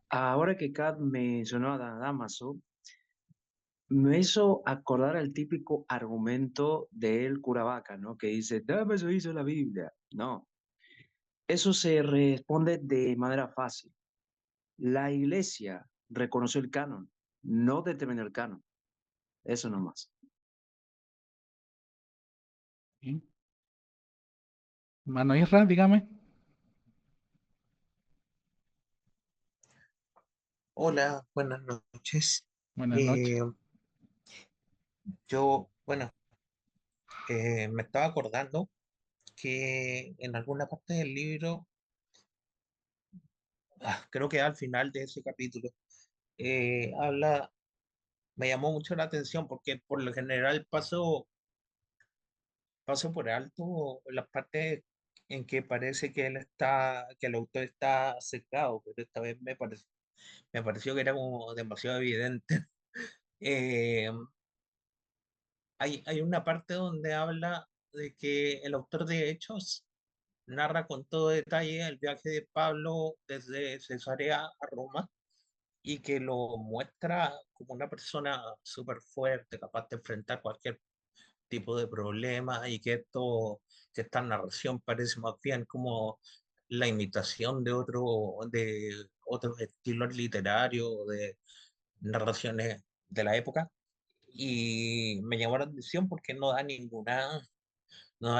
ahora que Kat mencionó a Damaso, me hizo acordar el típico argumento del cura Vaca, ¿no? Que dice, Damaso hizo la Biblia. No, eso se responde de manera fácil. La iglesia reconoció el canon, no determinó el canon. Eso nomás. sí. Mano Isra, dígame. Hola, buenas noches. Buenas noches. Eh, yo, bueno, me estaba acordando que en alguna parte del libro, creo que al final de ese capítulo, habla, me llamó mucho la atención porque por lo general paso por alto las partes en que parece que que el autor está sesgado, pero esta vez me pareció que era como demasiado evidente. Eh, hay una parte donde habla de que el autor de Hechos narra con todo detalle el viaje de Pablo desde Cesarea a Roma y que lo muestra como una persona súper fuerte, capaz de enfrentar cualquier tipo de problema y que esta narración parece más bien como la imitación de otros estilos literarios, de narraciones de la época. Y me llamó la atención porque no da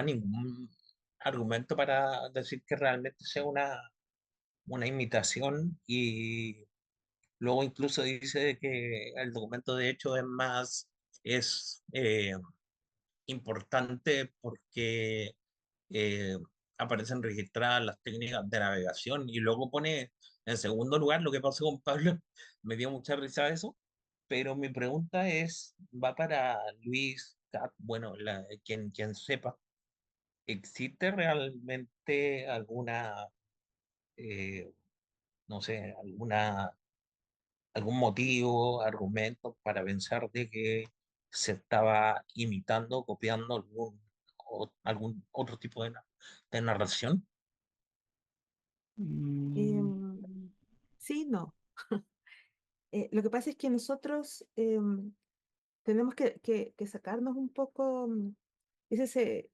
ningún argumento para decir que realmente sea una imitación y luego incluso dice de que el documento de hecho es importante porque eh, aparecen registradas las técnicas de navegación y luego pone en segundo lugar lo que pasó con Pablo. Me dio mucha risa eso, pero mi pregunta va para Luis, Kat, bueno, quien sepa. ¿Existe realmente eh, no sé, algún motivo, argumento para pensar de que se estaba imitando, copiando algún otro tipo de narración? Mm, Em, sí, no. Lo que pasa es que nosotros tenemos que sacarnos un poco ese,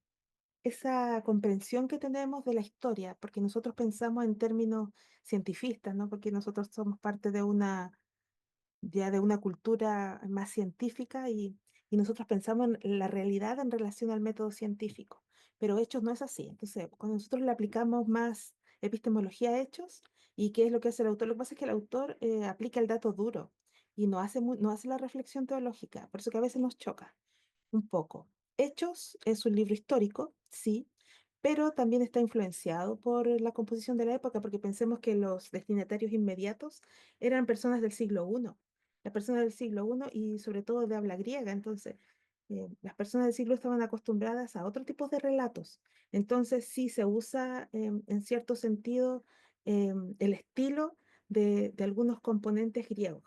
esa comprensión que tenemos de la historia, porque nosotros pensamos en términos cientifistas, ¿no? Porque nosotros somos parte de una cultura más científica y nosotros pensamos en la realidad en relación al método científico, pero hechos no es así. Entonces, cuando nosotros le aplicamos más epistemología a hechos, ¿y qué es lo que hace el autor? Lo que pasa es que el autor aplica el dato duro y no hace la reflexión teológica, por eso que a veces nos choca un poco. Hechos es un libro histórico, sí, pero también está influenciado por la composición de la época, porque pensemos que los destinatarios inmediatos eran personas del siglo I, las personas del siglo I y sobre todo de habla griega. Entonces, las personas del siglo estaban acostumbradas a otro tipo de relatos. Entonces sí se usa en cierto sentido el estilo de algunos componentes griegos.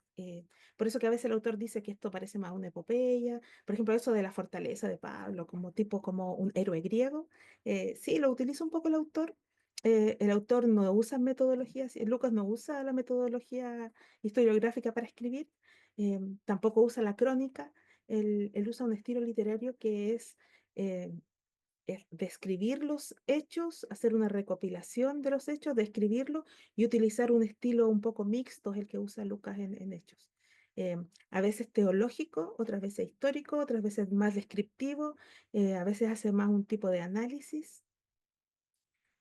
Por eso que a veces el autor dice que esto parece más una epopeya. Por ejemplo, eso de la fortaleza de Pablo, como tipo como un héroe griego. Sí, lo utiliza un poco el autor. El autor no usa metodologías, Lucas no usa la metodología historiográfica para escribir, tampoco usa la crónica, él usa un estilo literario que eh, es describir los hechos, hacer una recopilación de los hechos, describirlo y utilizar un estilo un poco mixto, es el que usa Lucas en Hechos. A veces teológico, otras veces histórico, otras veces más descriptivo, a veces hace más un tipo de análisis.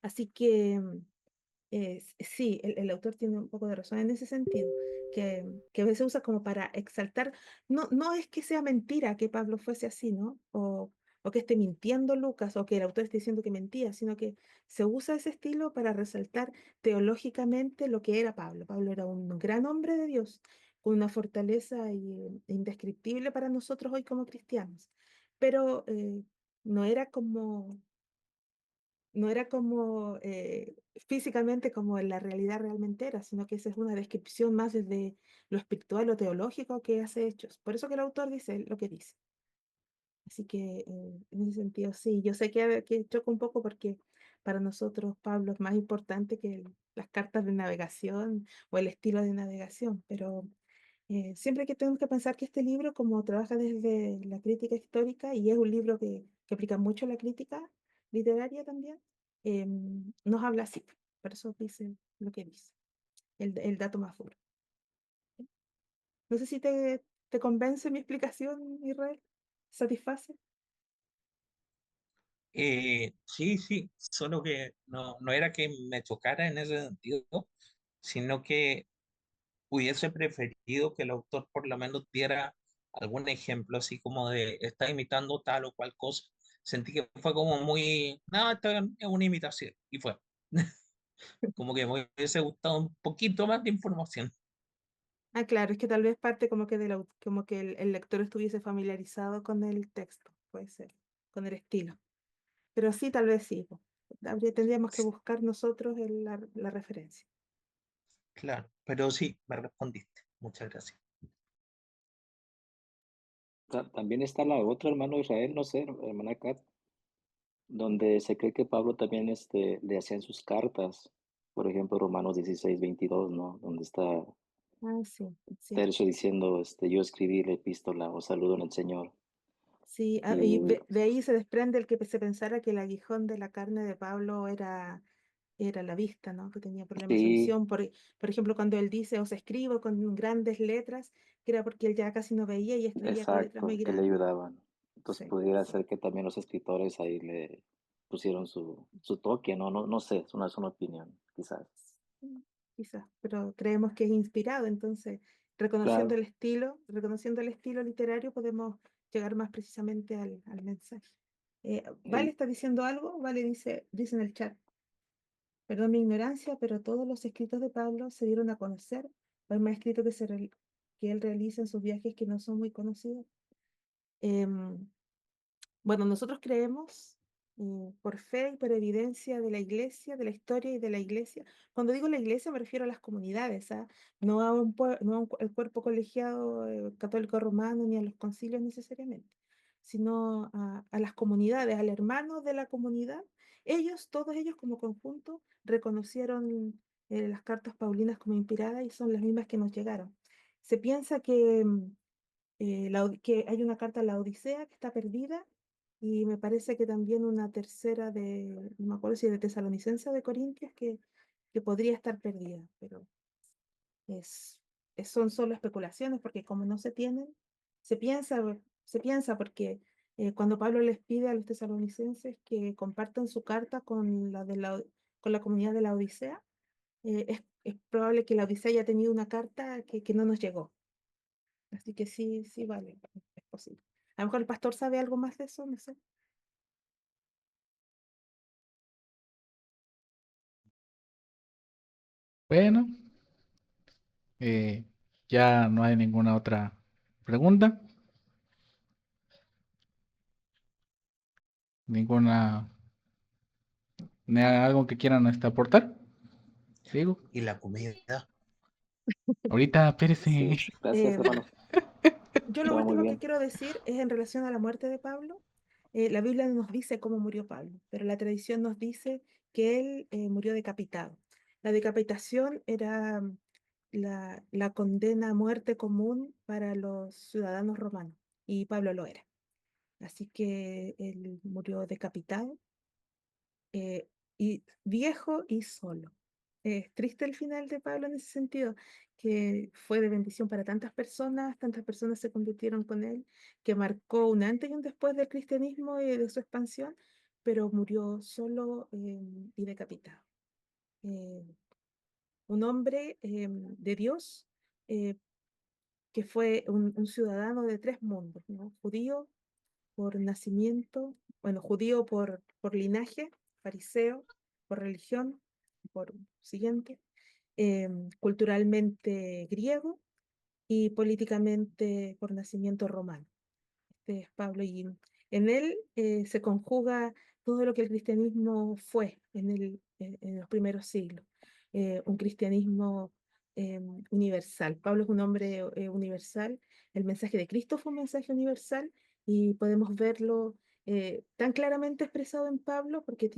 Así que sí, el autor tiene un poco de razón en ese sentido, que a veces usa como para exaltar, no es que sea mentira que Pablo fuese así, ¿no? O que esté mintiendo Lucas, o que el autor esté diciendo que mentía, sino que se usa ese estilo para resaltar teológicamente lo que era Pablo. Pablo era un gran hombre de Dios, con una fortaleza indescriptible para nosotros hoy como cristianos, pero no era como no era como físicamente como la realidad realmente era, sino que esa es una descripción más desde lo espiritual o teológico que hace Hechos. Por eso que el autor dice lo que dice. Así que en ese sentido, sí, yo sé que choca un poco porque para nosotros Pablo es más importante que las cartas de navegación o el estilo de navegación, pero siempre que tenemos que pensar que este libro, como trabaja desde la crítica histórica y es un libro que aplica mucho la crítica literaria también, nos habla así. Por eso dice lo que dice, el dato más duro. No sé si te convence mi explicación, Israel. ¿Satisface? Sí, sí, solo que no era que me chocara en ese sentido, sino que hubiese preferido que el autor por lo menos diera algún ejemplo, así como de está imitando tal o cual cosa. Sentí que fue como muy, no, esto es una imitación, y fue. Como que me hubiese gustado un poquito más de información. Ah, claro, es que tal vez parte como que, como que el lector estuviese familiarizado con el texto, puede ser, con el estilo. Pero sí, tal vez sí, po. Tendríamos que buscar nosotros la referencia. Claro, pero sí, me respondiste. Muchas gracias. También está la otra, hermano Israel, no sé, hermana Kat, donde se cree que Pablo también le hacían sus cartas, por ejemplo, Romanos 16:22, ¿no? Donde está Ah, sí, es cierto. Tercio diciendo, yo escribí la epístola o saludo en el Señor. Sí, y Y de ahí se desprende el que se pensara que el aguijón de la carne de Pablo era la vista, ¿no? Que tenía problemas de sí, visión. Por ejemplo, cuando él dice, os escribo con grandes letras, que era porque él ya casi no veía y escribía con letras muy exacto, que le grandes. ayudaban. Entonces Sí, pudiera sí. ser que también los escritores ahí le pusieron su toque, ¿no? No, no sé, es una opinión, quizás. Mm, Quizás, pero creemos que es inspirado, entonces, Claro, reconociendo el estilo literario, podemos llegar más precisamente al mensaje. Vale el, está diciendo algo, Vale dice en el chat. Perdón mi ignorancia, pero todos los escritos de Pablo se dieron a conocer, o hay más escritos que él realiza en sus viajes que no son muy conocidos. Em, bueno, nosotros creemos por fe y por evidencia de la iglesia, de la historia y de la iglesia. Cuando digo la iglesia me refiero a las comunidades, ¿ah? No a el cuerpo colegiado católico romano ni a los concilios necesariamente, sino a las comunidades, al hermano de la comunidad. Todos ellos como conjunto, reconocieron las cartas paulinas como inspiradas y son las mismas que nos llegaron. Se piensa que que hay una carta a la Odisea que está perdida y me parece que también una tercera no me acuerdo si de Tesalonicense o de Corintios que podría estar perdida, pero es, son solo especulaciones porque como no se tienen, se piensa porque cuando Pablo les pide a los tesalonicenses que compartan su carta con la comunidad de la Odisea, es probable que la Odisea haya tenido una carta que no nos llegó. Así que sí, sí, vale, es posible. A lo mejor el pastor sabe algo más de eso, no sé. Bueno, ya no hay ninguna otra pregunta. Ninguna, ni algo que quieran aportar. Digo, Y la comida. ahorita, espérese. Sí, gracias, Eh, hermano. Yo lo Va muy último que bien. quiero decir es en relación a la muerte de Pablo. La Biblia no nos dice cómo murió Pablo, pero la tradición nos dice que él murió decapitado. La decapitación era la condena a muerte común para los ciudadanos romanos, y Pablo lo era. Así que él murió decapitado, eh, y viejo y solo. Es triste el final de Pablo en ese sentido, que fue de bendición para tantas personas se convirtieron con él, que marcó un antes y un después del cristianismo y de su expansión, pero murió solo y decapitado. Eh, un hombre de Dios, eh, que fue un ciudadano de tres mundos, ¿no? Judío por nacimiento, bueno, judío por linaje, fariseo por religión, por siguiente, culturalmente griego y políticamente por nacimiento romano. Este es Pablo, y en él se conjuga todo lo que el cristianismo fue en los primeros siglos, un cristianismo universal. Pablo es un hombre universal, el mensaje de Cristo fue un mensaje universal, y podemos verlo tan claramente expresado en Pablo porque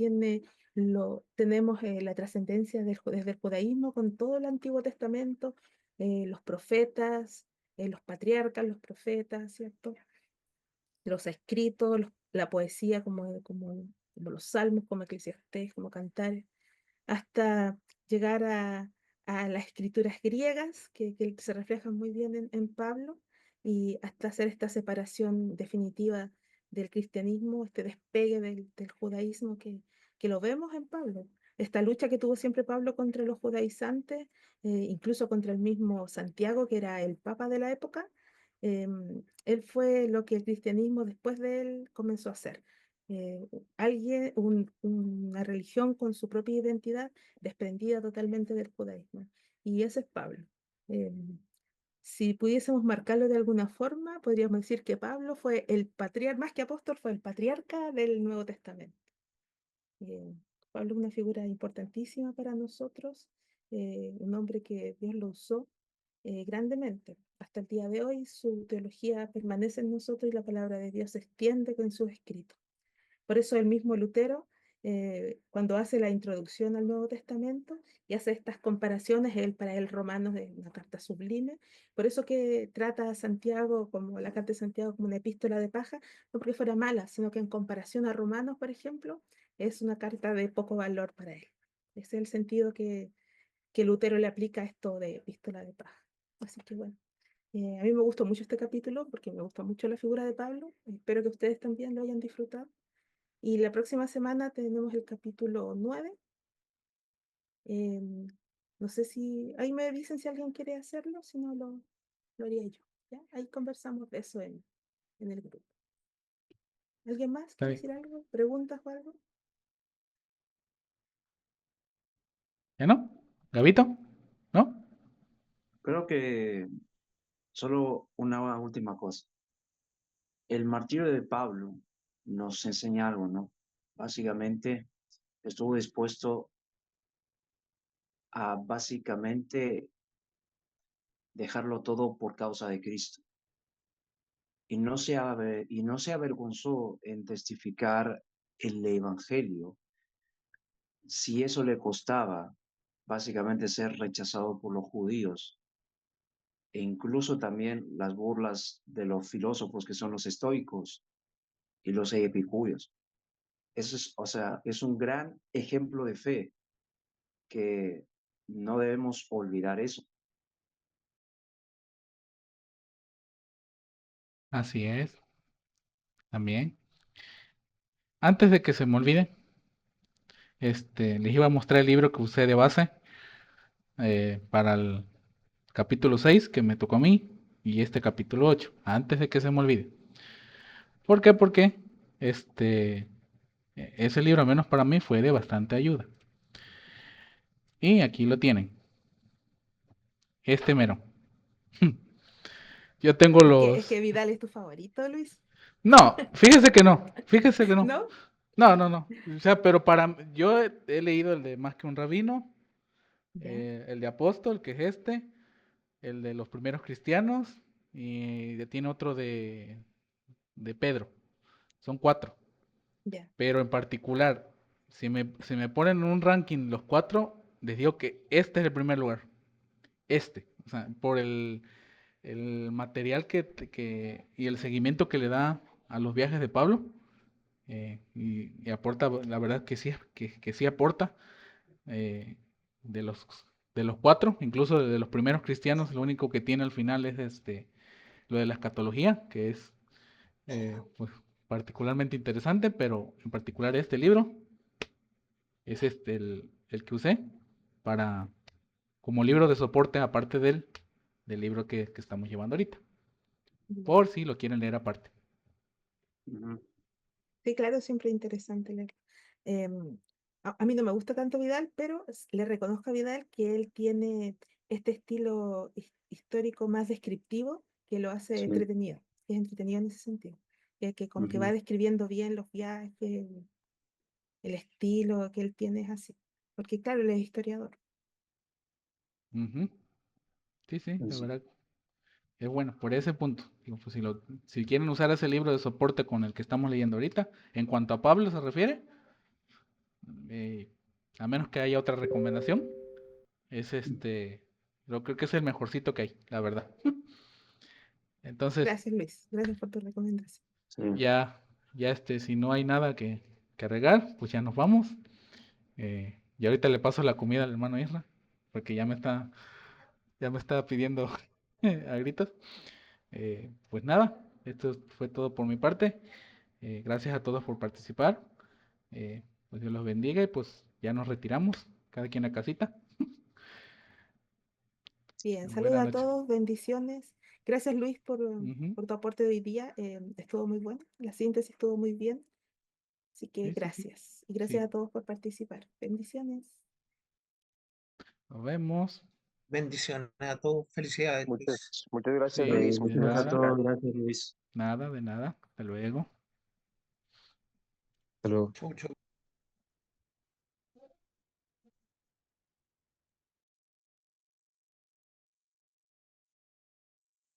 tenemos la trascendencia desde el judaísmo con todo el Antiguo Testamento, los profetas, los patriarcas, los profetas, ¿cierto? Los escritos, la poesía como los salmos, como Eclesiastés, como Cantares, hasta llegar a las escrituras griegas que se reflejan muy bien en Pablo, y hasta hacer esta separación definitiva del cristianismo, este despegue del judaísmo que lo vemos en Pablo. Esta lucha que tuvo siempre Pablo contra los judaizantes, incluso contra el mismo Santiago, que era el papa de la época. Él fue lo que el cristianismo después de él comenzó a hacer. Una religión con su propia identidad, desprendida totalmente del judaísmo. Y ese es Pablo. Si pudiésemos marcarlo de alguna forma, podríamos decir que Pablo fue el patriarca, más que apóstol, fue el patriarca del Nuevo Testamento. Eh, Pablo es una figura importantísima para nosotros, un hombre que Dios lo usó grandemente. Hasta el día de hoy su teología permanece en nosotros y la palabra de Dios se extiende con sus escritos. Por eso el mismo Lutero, cuando hace la introducción al Nuevo Testamento y hace estas comparaciones, para él Romanos es una carta sublime, por eso que trata a Santiago como la carta de Santiago como una epístola de paja, no porque fuera mala, sino que en comparación a Romanos, por ejemplo, es una carta de poco valor para él. Ese es el sentido que Lutero le aplica a esto de epístola de paja. Así que bueno. A mí me gustó mucho este capítulo porque me gusta mucho la figura de Pablo. Espero que ustedes también lo hayan disfrutado. Y la próxima semana tenemos el capítulo 9. Em, no sé si, ahí me dicen si alguien quiere hacerlo, si no lo haría yo. ¿Ya? Ahí conversamos de eso en el grupo. ¿Alguien más Está quiere bien. decir algo? ¿Preguntas o algo? ¿Ya no? ¿Gabito? ¿No? Creo que solo una última cosa. El martirio de Pablo nos enseña algo, ¿no? Básicamente estuvo dispuesto a dejarlo todo por causa de Cristo. Y no se avergonzó en testificar el evangelio, si eso le costaba básicamente ser rechazado por los judíos e incluso también las burlas de los filósofos que son los estoicos y los epicúreos. Eso es, o sea, es un gran ejemplo de fe que no debemos olvidar eso. Así es. También. Antes de que se me olvide, les iba a mostrar el libro que usé de base para el capítulo 6 que me tocó a mí y este capítulo 8 antes de que se me olvide. ¿Por qué? Porque ese libro, al menos para mí, fue de bastante ayuda. Y aquí lo tienen. Este mero. Yo tengo Es que los... Vidal es tu favorito, Luis. No, fíjese que no. Fíjese que no. ¿No? No, no, no. O sea, pero yo he leído el de Más que un rabino, ¿Ya? el de Apóstol, que es este, el de los primeros cristianos, y ya tiene otro de Pedro. Son 4. Ya. Pero en particular, si me ponen en un ranking los 4, les digo que este es el primer lugar. Este. O sea, por el material y el seguimiento que le da a los viajes de Pablo. Y aporta, la verdad que sí, que sí aporta. eh, de los, de los 4, incluso de los primeros cristianos, lo único que tiene al final es lo de la escatología, que es pues, particularmente interesante, pero en particular este libro es el que usé para como libro de soporte aparte del libro que estamos llevando ahorita, Ya. por si lo quieren leer aparte. Ujú. Sí, claro, siempre interesante leer. A mí no me gusta tanto Vidal, pero le reconozco a Vidal que él tiene este estilo histórico más descriptivo que lo hace Sí. entretenido, que es entretenido en ese sentido. Que como que va Ujú. describiendo bien los viajes, el estilo que él tiene es así. Porque claro, él es historiador. Ujú. Sí, sí, la Sí. verdad es bueno por ese punto. Digo, pues, si quieren usar ese libro de soporte con el que estamos leyendo ahorita, en cuanto a Pablo se refiere, eh, a menos que haya otra recomendación, es yo creo que es el mejorcito que hay, la verdad. Entonces, Gracias, Luis. Gracias por tu recomendación. Sí. ya, si no hay nada que agregar, pues ya nos vamos. Y ahorita le paso la comida al hermano Isra, porque ya me está pidiendo a gritos. Pues nada, esto fue todo por mi parte. Gracias a todos por participar. Pues Dios los bendiga y pues ya nos retiramos, cada quien a casita. Bien, saludos Buenas a noches. todos, bendiciones. Gracias, Luis, Ujú. por tu aporte de hoy día. Estuvo muy bueno, la síntesis estuvo muy bien. Así que Sí, sí, sí. gracias. Y gracias Sí. a todos por participar. Bendiciones. Nos vemos. Bendiciones a todos. Felicidades, Luis. Muchas gracias, Sí, Luis. de Muchas Gracias a gracias, nada, todos. Carlos. Gracias, Luis. nada, de nada. Hasta luego. Hasta luego. Chau, chau.